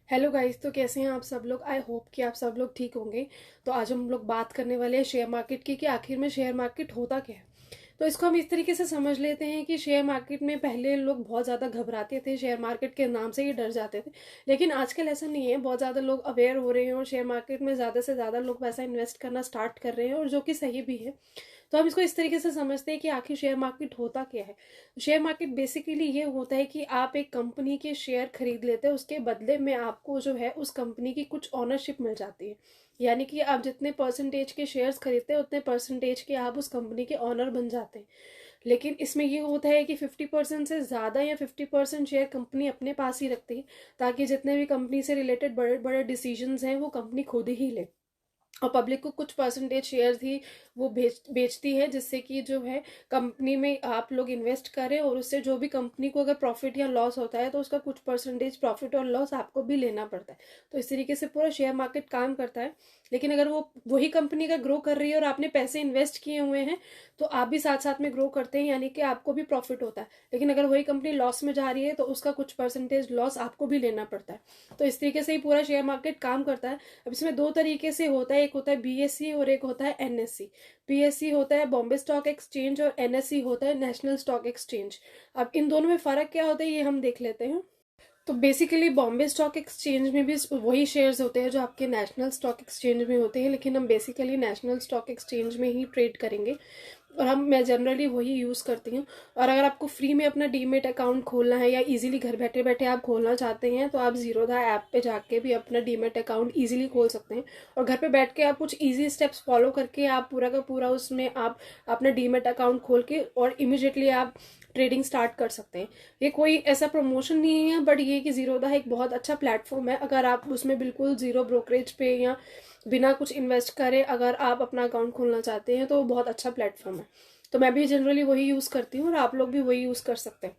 Hello guys, तो कैसे हैं आप सब लोग। आई होप कि आप सब लोग ठीक होंगे। तो आज हम लोग बात करने वाले हैं शेयर मार्केट की कि आखिर में शेयर मार्केट होता क्या है। तो इसको हम इस तरीके से समझ लेते हैं कि शेयर मार्केट में पहले लोग बहुत ज़्यादा घबराते थे, शेयर मार्केट के नाम से ही डर जाते थे। लेकिन आजकल ऐसा नहीं है, बहुत ज़्यादा लोग अवेयर हो रहे हैं और शेयर मार्केट में ज़्यादा से ज़्यादा लोग पैसा इन्वेस्ट करना स्टार्ट कर रहे हैं, और जो कि सही भी है। तो हम इसको इस तरीके से समझते हैं कि आखिर शेयर मार्केट होता क्या है। शेयर मार्केट बेसिकली ये होता है कि आप एक कंपनी के शेयर खरीद लेते हैं, उसके बदले में आपको जो है उस कंपनी की कुछ ऑनरशिप मिल जाती है। यानी कि आप जितने परसेंटेज के शेयर्स खरीदते हैं उतने परसेंटेज के आप उस कंपनी के ऑनर बन जाते हैं। लेकिन इसमें ये होता है कि 50% से ज़्यादा या 50% शेयर कंपनी अपने पास ही रखती है, ताकि जितने भी कंपनी से रिलेटेड बड़े बड़े डिसीजंस हैं वो कंपनी खुद ही ले, और पब्लिक को कुछ परसेंटेज शेयर ही वो बेचती है, जिससे कि जो है कंपनी में आप लोग इन्वेस्ट करें, और उससे जो भी कंपनी को अगर प्रॉफिट या लॉस होता है तो उसका कुछ परसेंटेज प्रॉफिट और लॉस आपको भी लेना पड़ता है। तो इस तरीके से पूरा शेयर मार्केट काम करता है। लेकिन अगर वो वही कंपनी का ग्रो कर रही है और आपने पैसे इन्वेस्ट किए हुए हैं, तो आप भी साथ साथ में ग्रो करते हैं, यानी कि आपको भी प्रॉफिट होता है। लेकिन अगर वही कंपनी लॉस में जा रही है तो उसका कुछ परसेंटेज लॉस आपको भी लेना पड़ता है। तो इस तरीके से ही पूरा शेयर मार्केट काम करता है। अब इसमें दो तरीके से होता है, एक होता है बीएससी और एक होता है एनएससी। बीएससी होता है बॉम्बे स्टॉक एक्सचेंज और एनएससी होता है नेशनल स्टॉक एक्सचेंज। अब इन दोनों में फ़र्क क्या होता है ये हम देख लेते हैं। तो बेसिकली बॉम्बे स्टॉक एक्सचेंज में भी वही शेयर्स होते हैं जो आपके नेशनल स्टॉक एक्सचेंज में होते हैं, लेकिन हम बेसिकली नेशनल स्टॉक एक्सचेंज में ही ट्रेड करेंगे, और मैं जनरली वही यूज़ करती हूँ। और अगर आपको फ्री में अपना डीमेट अकाउंट खोलना है या इजीली घर बैठे बैठे आप खोलना चाहते हैं, तो आप जीरोधा ऐप पे जाके भी अपना डीमेट अकाउंट इजीली खोल सकते हैं। और घर पे बैठ के आप कुछ इजी स्टेप्स फॉलो करके आप पूरा का पूरा उसमें आप अपना डीमेट अकाउंट खोल के और इमिजिएटली आप ट्रेडिंग स्टार्ट कर सकते हैं। ये कोई ऐसा प्रमोशन नहीं है, बट ये कि जीरोधा एक बहुत अच्छा प्लेटफॉर्म है। अगर आप उसमें बिल्कुल जीरो ब्रोकरेज पे या बिना कुछ इन्वेस्ट करे अगर आप अपना अकाउंट खोलना चाहते हैं तो बहुत अच्छा प्लेटफॉर्म है। तो मैं भी जनरली वही यूज़ करती हूँ और आप लोग भी वही यूज़ कर सकते हैं।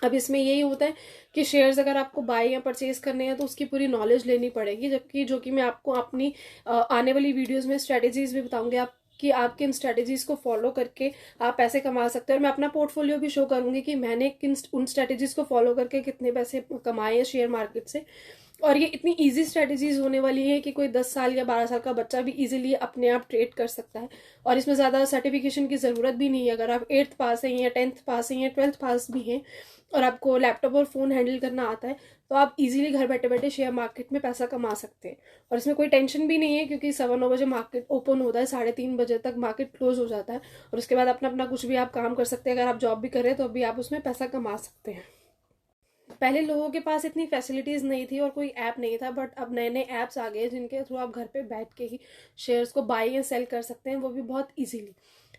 अब इसमें यही होता है कि शेयर्स अगर आपको बाय या परचेज करने हैं तो उसकी पूरी नॉलेज लेनी पड़ेगी, जबकि जो कि मैं आपको अपनी आने वाली वीडियोस में स्ट्रेटेजीज भी बताऊंगी आप कि आप किन स्ट्रेटेजीज को फॉलो करके आप पैसे कमा सकते हैं। और मैं अपना पोर्टफोलियो भी शो करूंगी कि मैंने किन उन स्ट्रेटेजीज को फॉलो करके कितने पैसे कमाए हैं शेयर मार्केट से। और ये इतनी इजी स्ट्रेटेजीज होने वाली है कि कोई 10 साल या 12 साल का बच्चा भी इजीली अपने आप ट्रेड कर सकता है। और इसमें ज़्यादा सर्टिफिकेशन की ज़रूरत भी नहीं है। अगर आप 8th पास हैं या 10th पास हैं या 12th पास भी हैं और आपको लैपटॉप और फ़ोन हैंडल करना आता है, तो आप इजीली घर बैठे बैठे शेयर मार्केट में पैसा कमा सकते हैं। और इसमें कोई टेंशन भी नहीं है, क्योंकि 9:15 मार्केट ओपन होता है, 3:30 तक मार्केट क्लोज हो जाता है। और उसके बाद अपना अपना कुछ भी आप काम कर सकते हैं। अगर आप जॉब भी कर रहे हैं तो अभी आप उसमें पैसा कमा सकते हैं। पहले लोगों के पास इतनी फैसिलिटीज़ नहीं थी और कोई ऐप नहीं था, बट अब नए नए ऐप्स आ गए जिनके थ्रू आप घर पे बैठ के ही शेयर्स को बाय या सेल कर सकते हैं, वो भी बहुत इजीली।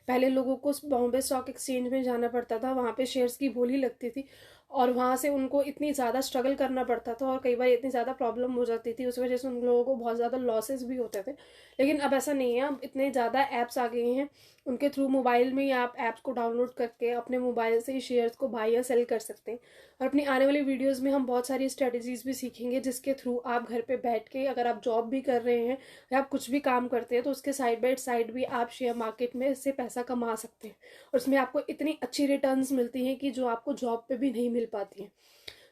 पहले लोगों को बॉम्बे स्टॉक एक्सचेंज में जाना पड़ता था, वहाँ पे शेयर्स की बोली लगती थी, और वहाँ से उनको इतनी ज़्यादा स्ट्रगल करना पड़ता था, और कई बार इतनी ज़्यादा प्रॉब्लम हो जाती थी, उस वजह से उन लोगों को बहुत ज़्यादा लॉसेस भी होते थे। लेकिन अब ऐसा नहीं है, अब इतने ज़्यादा ऐप्स आ गए हैं, उनके थ्रू मोबाइल में ही आप ऐप्स को डाउनलोड करके अपने मोबाइल से ही शेयर्स को बाय या सेल कर सकते हैं। और अपनी आने वाली वीडियोस में हम बहुत सारी स्ट्रेटजीज भी सीखेंगे, जिसके थ्रू आप घर पे बैठ के अगर आप जॉब भी कर रहे हैं या आप कुछ भी काम करते हैं तो उसके साइड बाय साइड भी आप शेयर मार्केट में इससे पैसा कमा सकते हैं। और उसमें आपको इतनी अच्छी रिटर्न्स मिलती हैं कि जो आपको जॉब पे भी नहीं मिल पाती हैं।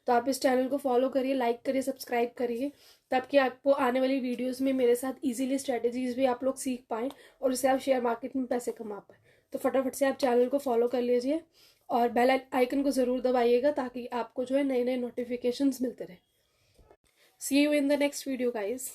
तो आप इस चैनल को फॉलो करिए, लाइक करिए, सब्सक्राइब करिए, ताकि आपको आने वाली वीडियोस में मेरे साथ इजीली स्ट्रेटजीज भी आप लोग सीख पाएँ और उससे आप शेयर मार्केट में पैसे कमा पाएँ। तो फटाफट से आप चैनल को फॉलो कर लीजिए और बेल आइकन को ज़रूर दबाइएगा, ताकि आपको जो है नए नए नोटिफिकेशंस मिलते रहे। See you in the next video guys.